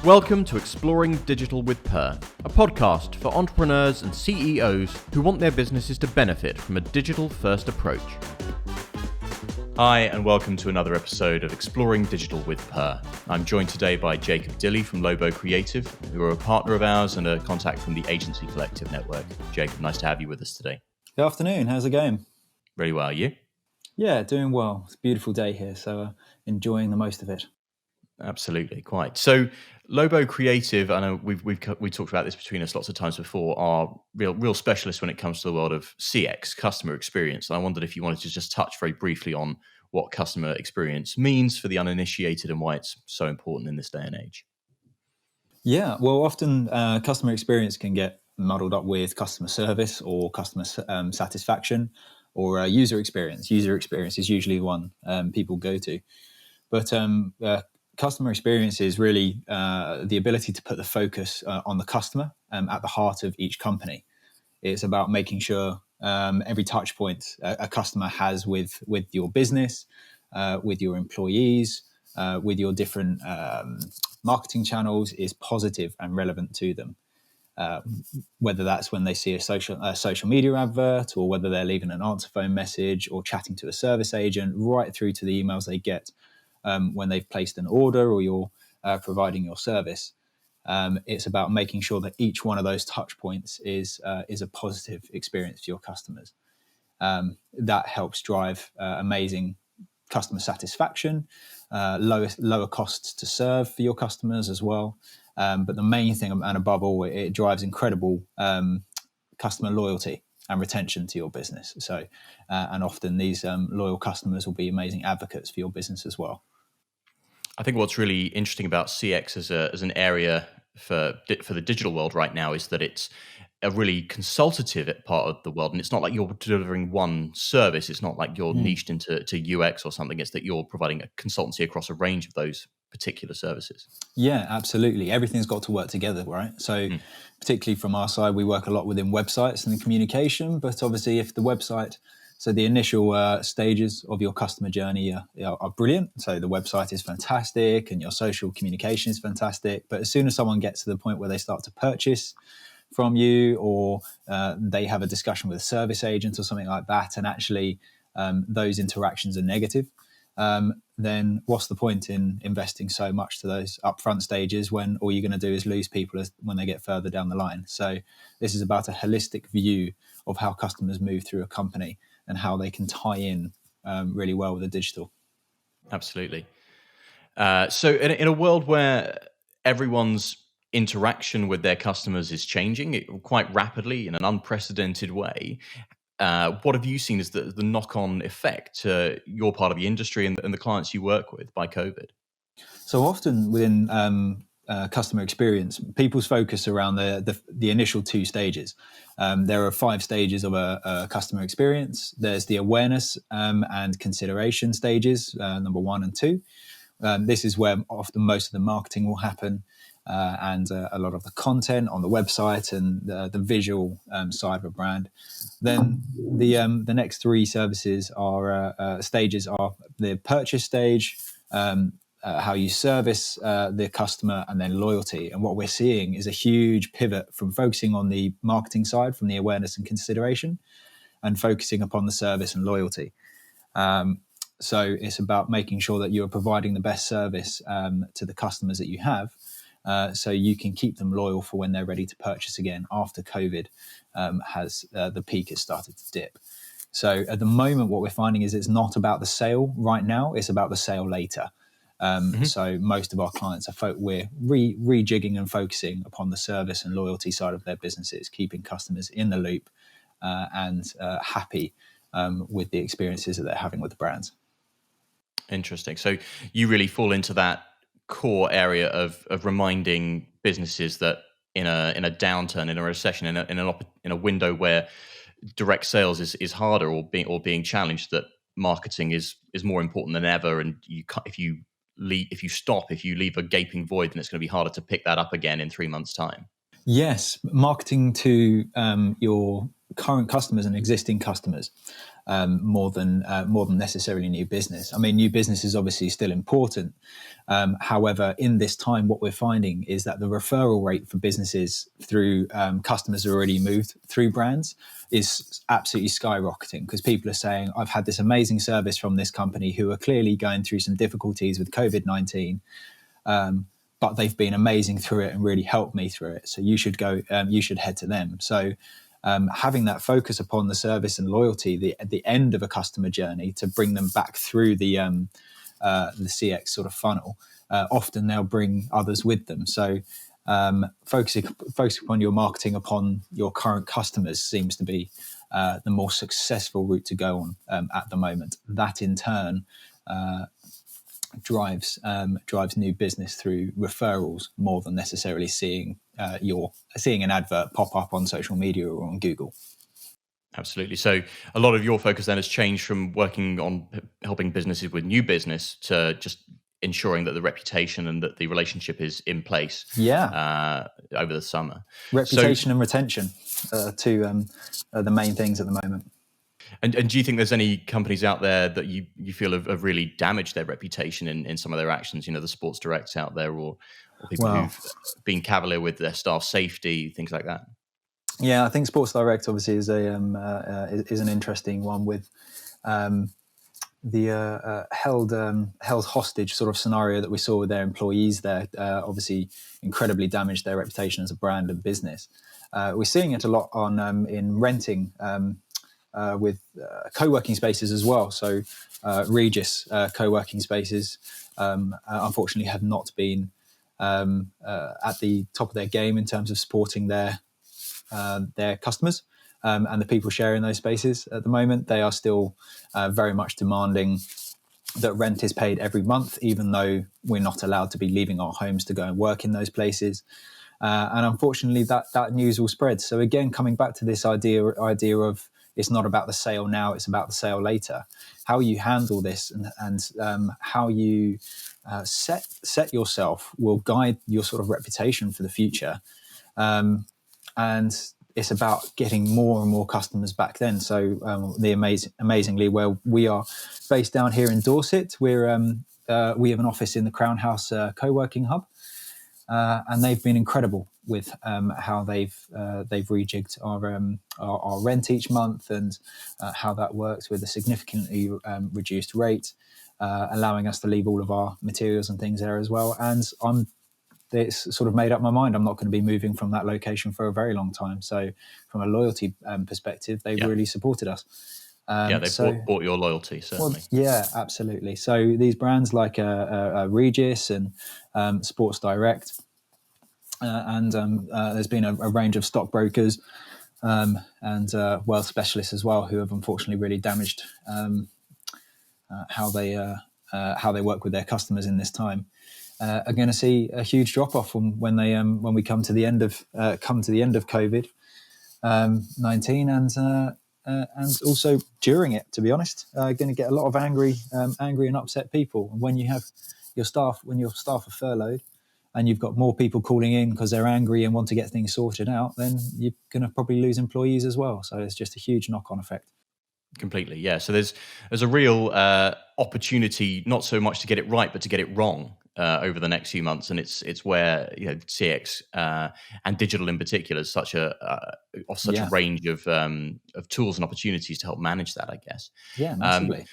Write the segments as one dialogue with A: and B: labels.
A: Welcome to Exploring Digital with Purr, a podcast for entrepreneurs and CEOs who want their businesses to benefit from a digital-first approach. Hi, and welcome to another episode of Exploring Digital with Purr. I'm joined today by Jacob Dilley from Lobo Creative, who are a partner of ours and a contact from the Agency Collective network. Jacob, nice to have you with us today.
B: Good afternoon. How's it going?
A: Very well, you?
B: Yeah, doing well. It's a beautiful day here, so enjoying the most of it.
A: Absolutely, quite. So, Lobo Creative, I know we talked about this between us lots of times before, are real specialists when it comes to the world of CX, customer experience. And I wondered if you wanted to just touch very briefly on what customer experience means for the uninitiated and why it's so important in this day and age.
B: Yeah, well, often customer experience can get muddled up with customer service or customer satisfaction or user experience. User experience is usually one people go to. But customer experience is really the ability to put the focus on the customer at the heart of each company. It's about making sure every touch point a customer has with your business, with your employees, with your different marketing channels is positive and relevant to them. Whether that's when they see a social media advert, or whether they're leaving an answer phone message or chatting to a service agent, right through to the emails they get when they've placed an order or you're providing your service. It's about making sure that each one of those touch points is a positive experience for your customers. That helps drive amazing customer satisfaction, lower costs to serve for your customers as well. But the main thing, and above all, it drives incredible customer loyalty and retention to your business. So, and often these loyal customers will be amazing advocates for your business as well.
A: I think what's really interesting about CX as an area for the digital world right now is that it's a really consultative part of the world, and it's not like you're delivering one service. It's not like you're niched into UX or something. It's that you're providing a consultancy across a range of those particular services.
B: Yeah, absolutely. Everything's got to work together, right? So particularly from our side, we work a lot within websites and communication, but obviously if the website, so the initial stages of your customer journey are brilliant. So the website is fantastic and your social communication is fantastic. But as soon as someone gets to the point where they start to purchase from you, or they have a discussion with a service agent or something like that, and actually those interactions are negative, then what's the point in investing so much to those upfront stages when all you're going to do is lose people when they get further down the line? So this is about a holistic view of how customers move through a company and how they can tie in really well with the digital.
A: Absolutely. So in a world where everyone's interaction with their customers is changing quite rapidly in an unprecedented way, what have you seen as the knock-on effect to your part of the industry and the clients you work with by COVID?
B: So often within customer experience, people's focus around the initial two stages. There are 5 stages of a customer experience. There's the awareness and consideration stages, number 1 and 2. This is where often most of the marketing will happen, and a lot of the content on the website and the visual side of a brand. Then the next 3 services are stages are the purchase stage, how you service the customer, and then loyalty. And what we're seeing is a huge pivot from focusing on the marketing side, from the awareness and consideration, and focusing upon the service and loyalty. So it's about making sure that you're providing the best service to the customers that you have, so you can keep them loyal for when they're ready to purchase again after COVID the peak has started to dip. So at the moment, what we're finding is it's not about the sale right now, it's about the sale later. So most of our clients we're rejigging and focusing upon the service and loyalty side of their businesses, keeping customers in the loop and happy with the experiences that they're having with the brands.
A: Interesting. So you really fall into that core area of reminding businesses that in a downturn, in a recession, in a window where direct sales is harder or being challenged, that marketing is more important than ever. And if you leave a gaping void, then it's going to be harder to pick that up again in 3 months' time.
B: Yes, marketing to your current customers and existing customers. more than necessarily new business. I mean, new business is obviously still important. However, in this time, what we're finding is that the referral rate for businesses through customers who already moved through brands is absolutely skyrocketing, because people are saying, I've had this amazing service from this company who are clearly going through some difficulties with COVID-19, but they've been amazing through it and really helped me through it. So you should go, you should head to them. So having that focus upon the service and loyalty at the end of a customer journey to bring them back through the CX sort of funnel, often they'll bring others with them. So focusing upon your marketing upon your current customers seems to be the more successful route to go on at the moment. That in turn drives new business through referrals more than necessarily seeing an advert pop up on social media or on Google.
A: Absolutely. So a lot of your focus then has changed from working on helping businesses with new business to just ensuring that the reputation and that the relationship is in place. Over the summer.
B: Reputation and retention are the main things at the moment.
A: And do you think there's any companies out there that you feel have really damaged their reputation in some of their actions? You know, the sports directs out there, or people who've been cavalier with their staff safety, things like that.
B: Yeah, I think Sports Direct obviously is an interesting one with the held hostage sort of scenario that we saw with their employees there. Obviously, incredibly damaged their reputation as a brand and business. We're seeing it a lot on in renting with co-working spaces as well. So Regis co-working spaces unfortunately have not been at the top of their game in terms of supporting their customers and the people sharing those spaces at the moment. They are still very much demanding that rent is paid every month, even though we're not allowed to be leaving our homes to go and work in those places. And unfortunately, that news will spread. So again, coming back to this idea of it's not about the sale now, it's about the sale later. How you handle this and how you set yourself will guide your sort of reputation for the future. And it's about getting more and more customers back then. So amazingly, where we are based down here in Dorset, we have an office in the Crown House co-working hub, and they've been incredible with how they've rejigged our rent each month and how that works with a significantly reduced rate, allowing us to leave all of our materials and things there as well. And it's sort of made up my mind. I'm not going to be moving from that location for a very long time. So from a loyalty perspective, they've really supported us.
A: They've bought your loyalty, certainly.
B: Well, yeah, absolutely. So these brands like Regis and Sports Direct, and there's been a range of stockbrokers and wealth specialists as well, who have unfortunately really damaged how they work with their customers in this time. Are going to see a huge drop off when we come to the end of COVID-19 and also during it. To be honest, going to get a lot of angry and upset people. And when you have when your staff are furloughed, and you've got more people calling in because they're angry and want to get things sorted out, then you're going to probably lose employees as well. So it's just a huge knock-on effect.
A: Completely, yeah. So there's a real opportunity, not so much to get it right, but to get it wrong over the next few months, and it's where CX and digital in particular is such a range of tools and opportunities to help manage that, I guess.
B: Yeah, massively.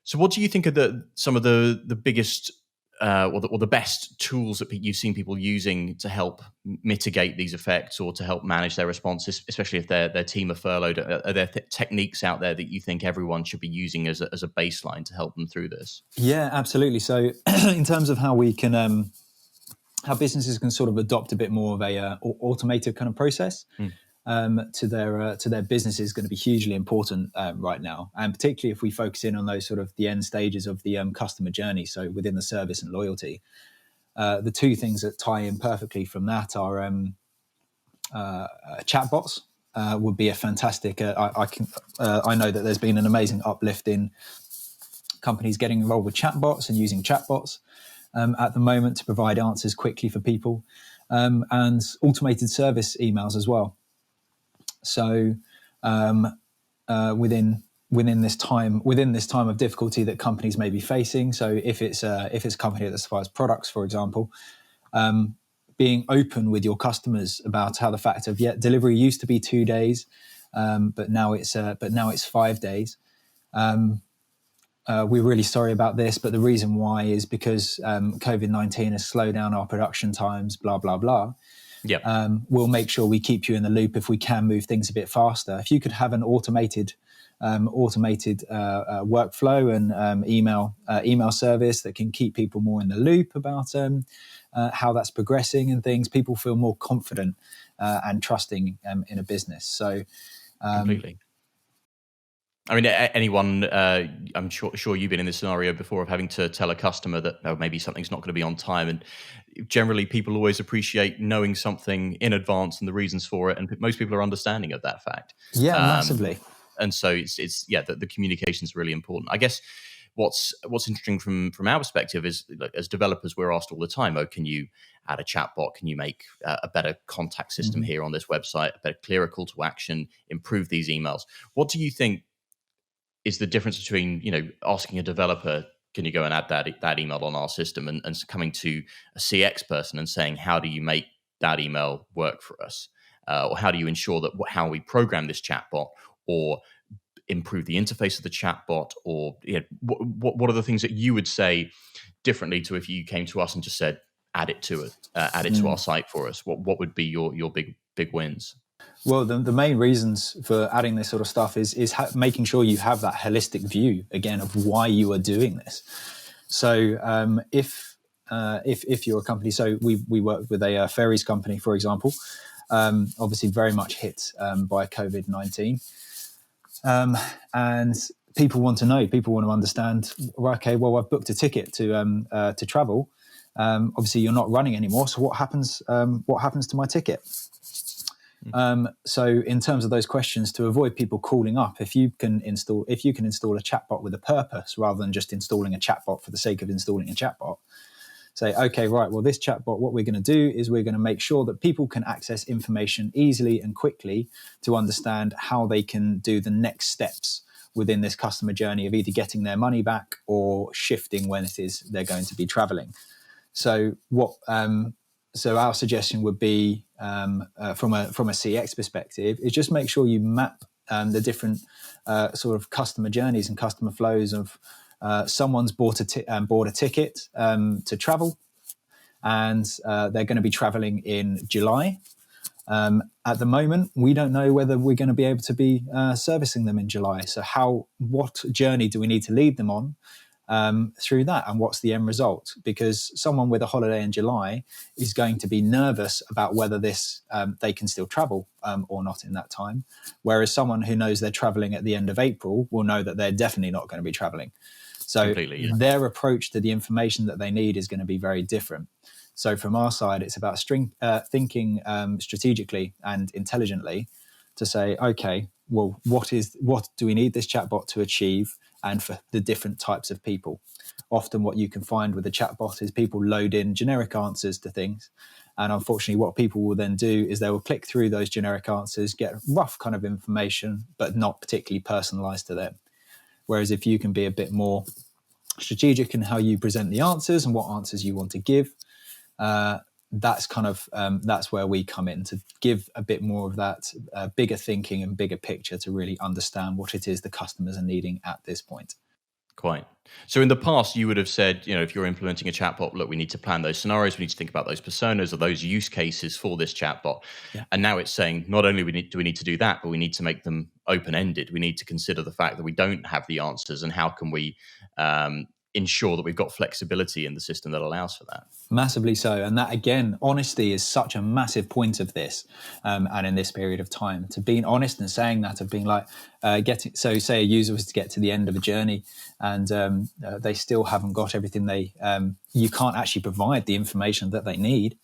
A: So, what do you think are some of the biggest or the best tools that you've seen people using to help mitigate these effects or to help manage their responses, especially if their team are furloughed? Are there techniques out there that you think everyone should be using as a baseline to help them through this?
B: Yeah, absolutely. So in terms of how we can, how businesses can sort of adopt a bit more of a automated kind of process to their business is going to be hugely important right now, and particularly if we focus in on those sort of the end stages of the customer journey. So within the service and loyalty, the two things that tie in perfectly from that are chatbots. Would be a fantastic. I know that there's been an amazing uplift in companies getting involved with chatbots and using chatbots at the moment to provide answers quickly for people, and automated service emails as well. So within within this time of difficulty that companies may be facing. So if it's a company that supplies products, for example, being open with your customers about how the fact of delivery used to be 2 days, but now it's 5 days. We're really sorry about this, but the reason why is because COVID-19 has slowed down our production times, blah, blah, blah.
A: Yeah.
B: We'll make sure we keep you in the loop if we can move things a bit faster. If you could have an automated workflow and email service that can keep people more in the loop about how that's progressing and things, people feel more confident and trusting in a business. So
A: completely. I mean, anyone, I'm sure you've been in this scenario before of having to tell a customer that maybe something's not going to be on time. And generally, people always appreciate knowing something in advance and the reasons for it. And most people are understanding of that fact.
B: Yeah, massively.
A: And so it's the communication is really important. I guess what's interesting from our perspective is, as developers, we're asked all the time, can you add a chatbot? Can you make a better contact system here on this website, a better, clearer call to action, improve these emails? What do you think is the difference between, asking a developer, can you go and add that email on our system, and coming to a CX person and saying, how do you make that email work for us? Or how do you ensure that how we program this chatbot or improve the interface of the chatbot? Or what are the things that you would say differently to if you came to us and just said, add it to our site for us? What would be your big wins?
B: Well, the main reasons for adding this sort of stuff is making sure you have that holistic view again of why you are doing this. So if you're a company, so we work with a ferries company, for example, obviously very much hit by COVID-19, and people want to know, people want to understand. Okay, well, I've booked a ticket to travel. Obviously, you're not running anymore. So what happens? What happens to my ticket? So in terms of those questions, to avoid people calling up, if you can install a chatbot with a purpose rather than just installing a chatbot for the sake of installing a chatbot, say, okay, right, well, this chatbot, what we're going to do is we're going to make sure that people can access information easily and quickly to understand how they can do the next steps within this customer journey of either getting their money back or shifting when it is they're going to be traveling. So so our suggestion would be, from a CX perspective, is just make sure you map the different sort of customer journeys and customer flows of someone's bought a ticket to travel, and they're going to be traveling in July. At the moment, we don't know whether we're going to be able to be servicing them in July. So what journey do we need to lead them on through that, and what's the end result? Because someone with a holiday in July is going to be nervous about whether they can still travel or not in that time, whereas someone who knows they're traveling at the end of April will know that they're definitely not going to be traveling. So their approach to the information that they need is going to be very different. So from our side, it's about thinking strategically and intelligently to say, okay, well, what do we need this chatbot to achieve, and for the different types of people? Often what you can find with a chatbot is people load in generic answers to things. And unfortunately, what people will then do is they will click through those generic answers, get rough kind of information, but not particularly personalized to them. Whereas if you can be a bit more strategic in how you present the answers and what answers you want to give, that's where we come in, to give a bit more of that bigger thinking and bigger picture to really understand what it is the customers are needing at this point.
A: Quite. So in the past, you would have said, if you're implementing a chatbot, look, we need to plan those scenarios, we need to think about those personas or those use cases for this chatbot. Yeah. And now it's saying not only do we need to do that, but we need to make them open-ended. We need to consider the fact that we don't have the answers, and how can we ensure that we've got flexibility in the system that allows for that. Massively
B: so. And that, again, honesty is such a massive point of this, and in this period of time, to being honest and saying that, of being like, say a user was to get to the end of a journey and they still haven't got everything you can't actually provide the information that they need.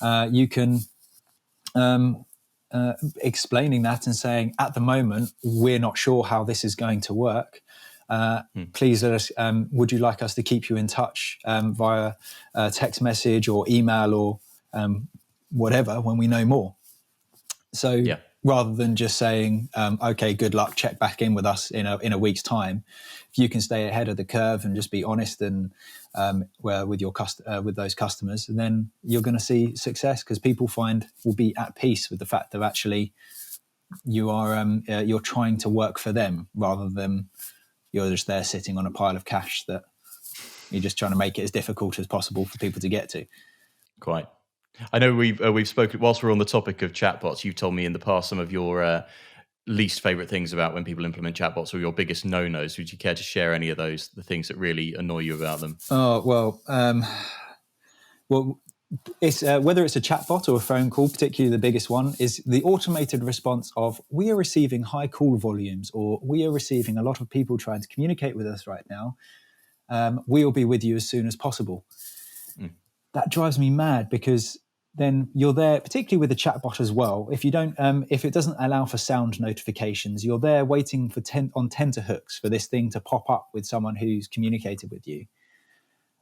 B: You can explaining that and saying, at the moment, we're not sure how this is going to work. Please let us, would you like us to keep you in touch via text message or email or whatever when we know more? So rather than just saying, okay, good luck, check back in with us in a week's time. If you can stay ahead of the curve and just be honest and with those customers, and then you're going to see success, because people will be at peace with the fact that actually you're trying to work for them rather than you're just there sitting on a pile of cash that you're just trying to make it as difficult as possible for people to get to.
A: Quite. I know we've spoken, whilst we're on the topic of chatbots, you've told me in the past some of your least favorite things about when people implement chatbots, or your biggest no-nos. Would you care to share any of those, the things that really annoy you about them?
B: Oh, well, it's whether it's a chatbot or a phone call, particularly the biggest one, is the automated response of, we are receiving high call volumes, or we are receiving a lot of people trying to communicate with us right now. We'll be with you as soon as possible. That drives me mad, because then you're there, particularly with the chatbot as well. If you don't, if it doesn't allow for sound notifications, you're there waiting for on tenterhooks for this thing to pop up with someone who's communicated with you.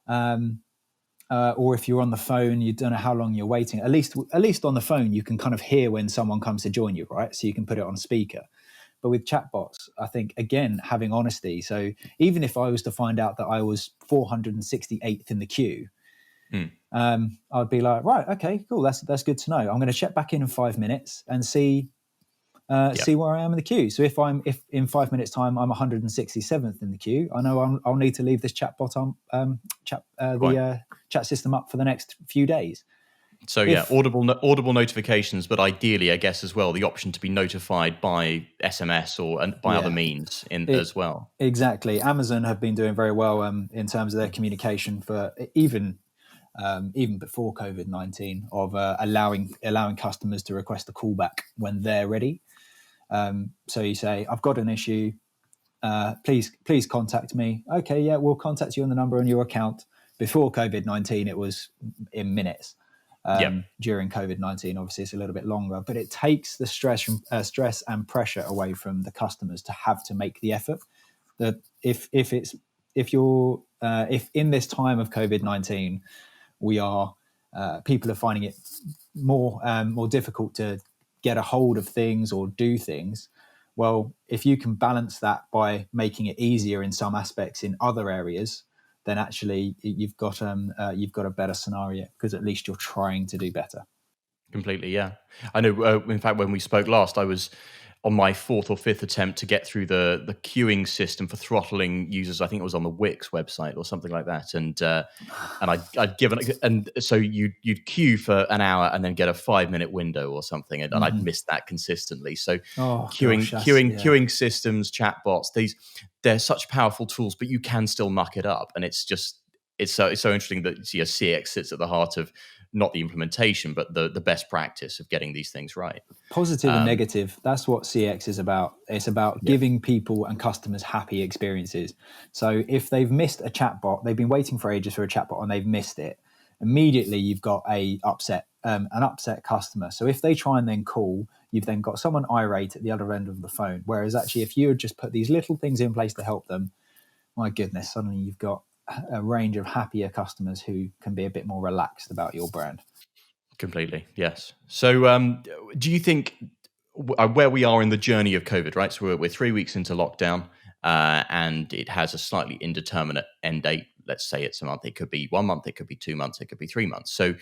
B: Or if you're on the phone, you don't know how long you're waiting. At least on the phone, you can kind of hear when someone comes to join you, right? So you can put it on speaker. But with chatbots, I think, again, having honesty. So even if I was to find out that I was 468th in the queue, I'd be like, right, okay, cool, that's good to know. I'm going to check back in 5 minutes and see where I am in the queue. So if in 5 minutes time I'm 167th in the queue, I know I'll need to leave this chatbot on chat system up for the next few days.
A: So audible notifications, but ideally, I guess as well, the option to be notified by SMS or by other means as well.
B: Exactly. Amazon have been doing very well in terms of their communication for even before COVID-19, of allowing customers to request a callback when they're ready. So you say, I've got an issue, please contact me. Okay, yeah, we'll contact you on the number on your account. Before COVID-19, it was in minutes. During COVID-19, obviously it's a little bit longer, but it takes the stress and pressure away from the customers to have to make the effort. That if in this time of COVID-19, people are finding it more difficult to get a hold of things or do things. Well, if you can balance that by making it easier in some aspects in other areas, then actually you've got a better scenario, because at least you're trying to do better.
A: Completely, yeah. I know. In fact, when we spoke last, I was on my fourth or fifth attempt to get through the queuing system for throttling users. I think it was on the Wix website or something like that, and I'd given, and so you'd queue for an hour and then get a 5-minute window or something, and I'd missed that consistently. So queuing systems, chatbots, they're such powerful tools, but you can still muck it up, and it's so interesting that CX sits at the heart of not the implementation, but the best practice of getting these things right.
B: Positive and negative. That's what CX is about. It's about giving people and customers happy experiences. So if they've missed a chatbot, they've been waiting for ages for a chatbot and they've missed it, immediately you've got an upset customer. So if they try and then call, you've then got someone irate at the other end of the phone. Whereas actually, if you had just put these little things in place to help them, my goodness, suddenly you've got a range of happier customers who can be a bit more relaxed about your brand.
A: Completely, yes. So do you think where we are in the journey of COVID, right? So we're 3 weeks into lockdown, and it has a slightly indeterminate end date. Let's say it's a month. It could be 1 month. It could be 2 months. It could be 3 months. So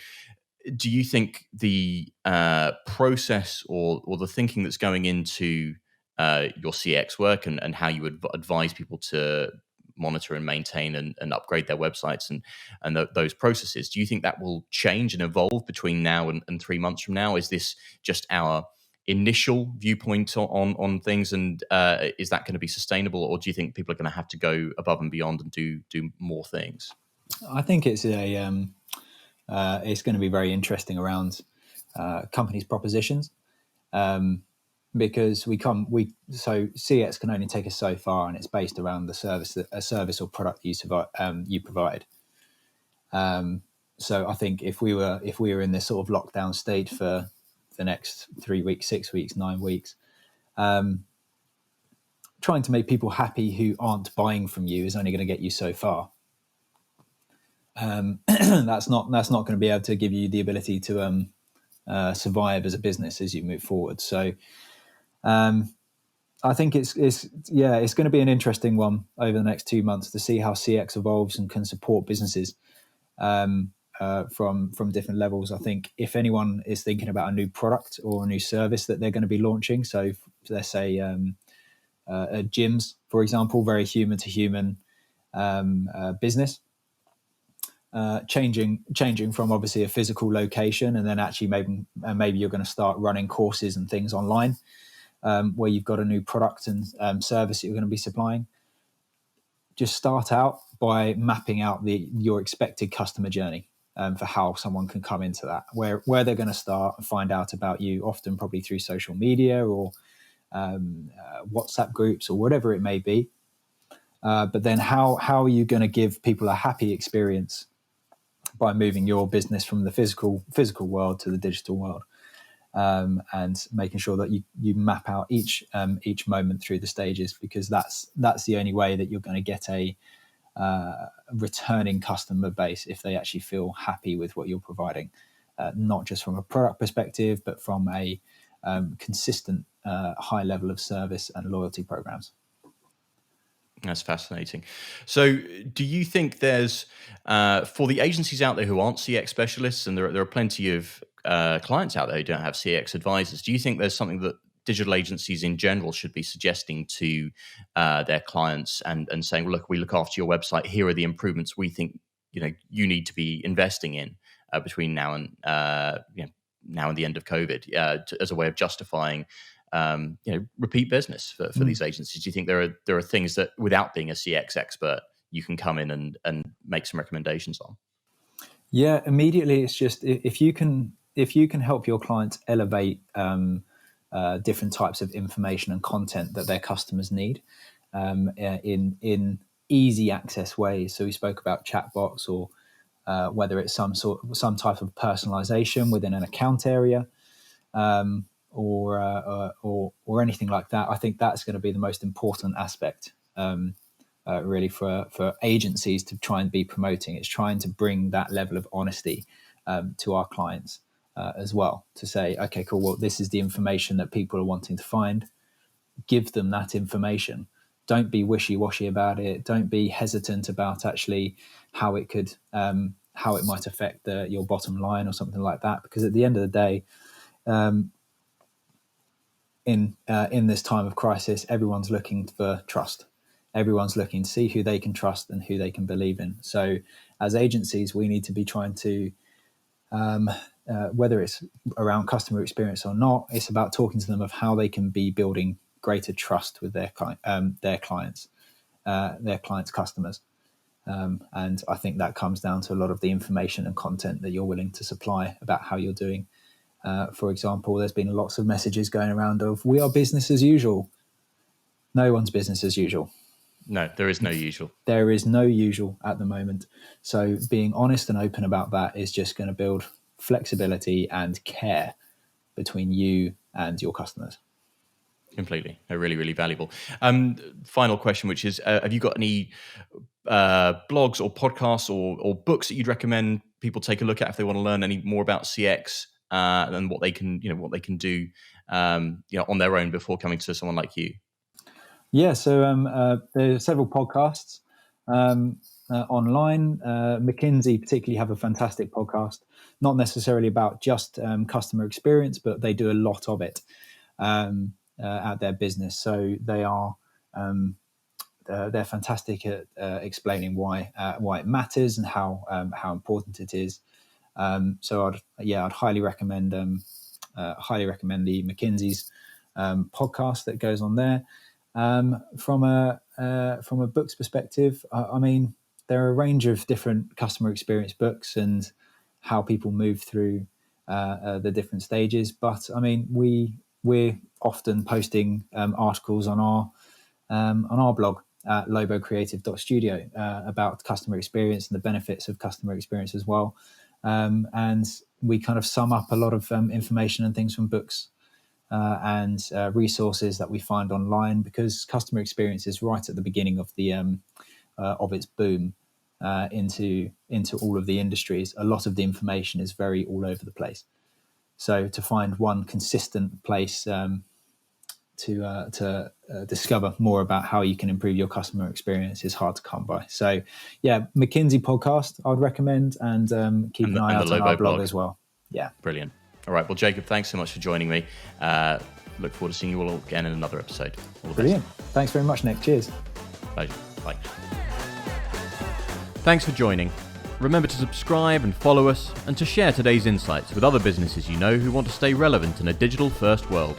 A: do you think the process or the thinking that's going into your CX work and how you would advise people to monitor and maintain and upgrade their websites and those processes, do you think that will change and evolve between now and 3 months from now? Is this just our initial viewpoint on things, and is that going to be sustainable, or do you think people are going to have to go above and beyond and do more things?
B: I think it's going to be very interesting around companies' propositions. Because so CX can only take us so far, and it's based around a service or product you provide. So I think if we were in this sort of lockdown state for the next 3 weeks, 6 weeks, 9 weeks, trying to make people happy who aren't buying from you is only going to get you so far. That's not going to be able to give you the ability to survive as a business as you move forward. So I think it's going to be an interesting one over the next 2 months to see how CX evolves and can support businesses from different levels. I think if anyone is thinking about a new product or a new service that they're going to be launching, so let's say gyms, for example, very human to human business, changing from obviously a physical location, and then actually maybe you're going to start running courses and things online. Where you've got a new product and service that you're going to be supplying, just start out by mapping out your expected customer journey for how someone can come into that, where they're going to start and find out about you, often probably through social media or WhatsApp groups or whatever it may be. But then how are you going to give people a happy experience by moving your business from the physical world to the digital world? And making sure that you map out each moment through the stages, because that's the only way that you're going to get a returning customer base if they actually feel happy with what you're providing, not just from a product perspective, but from a consistent high level of service and loyalty programs.
A: That's fascinating. So do you think there's, for the agencies out there who aren't CX specialists, and there are plenty of clients out there who don't have CX advisors, do you think there's something that digital agencies in general should be suggesting to their clients and saying, well, look, we look after your website. Here are the improvements we think you need to be investing in between now and now and the end of COVID, as a way of justifying repeat business for these agencies? Do you think there are things that, without being a CX expert, you can come in and make some recommendations on?
B: Yeah, immediately it's just if you can help your clients elevate different types of information and content that their customers need in easy access ways. So we spoke about chatbots, or whether it's some type of personalization within an account area. Or anything like that. I think that's going to be the most important aspect, really, for agencies to try and be promoting. It's trying to bring that level of honesty to our clients as well, to say, okay, cool, well, this is the information that people are wanting to find. Give them that information. Don't be wishy-washy about it. Don't be hesitant about actually how it might affect your bottom line or something like that, because at the end of the day, in this time of crisis, everyone's looking for trust. Everyone's looking to see who they can trust and who they can believe in. So as agencies, we need to be trying to, whether it's around customer experience or not, it's about talking to them of how they can be building greater trust with their clients, customers. And I think that comes down to a lot of the information and content that you're willing to supply about how you're doing. For example, there's been lots of messages going around of, we are business as usual. No one's business as usual.
A: No, there is no usual.
B: There is no usual at the moment. So being honest and open about that is just going to build flexibility and care between you and your customers.
A: Completely. Really, really valuable. Final question, which is, have you got any blogs or podcasts or books that you'd recommend people take a look at if they want to learn any more about CX? And what they can do, on their own before coming to someone like you?
B: Yeah, so there are several podcasts online. McKinsey particularly have a fantastic podcast, not necessarily about just customer experience, but they do a lot of it at their business. So they're fantastic at explaining why it matters and how important it is. So I'd highly recommend the McKinsey's podcast that goes on there. From a book's perspective, I mean, there are a range of different customer experience books and how people move through the different stages. But I mean, we're often posting articles on our blog at lobocreative.studio about customer experience and the benefits of customer experience as well. And we kind of sum up a lot of information and things from books and resources that we find online, because customer experience is right at the beginning of the of its boom into all of the industries. A lot of the information is very all over the place. So to find one consistent place to discover more about how you can improve your customer experience is hard to come by. So, yeah, McKinsey podcast I'd recommend, and keep an eye out on our blog as well. Yeah,
A: brilliant. All right, well, Jacob, thanks so much for joining me. Look forward to seeing you all again in another episode. All the
B: brilliant.
A: best.
B: Thanks very much, Nick. Cheers.
A: Pleasure. Bye. Thanks for joining. Remember to subscribe and follow us, and to share today's insights with other businesses you know who want to stay relevant in a digital-first world.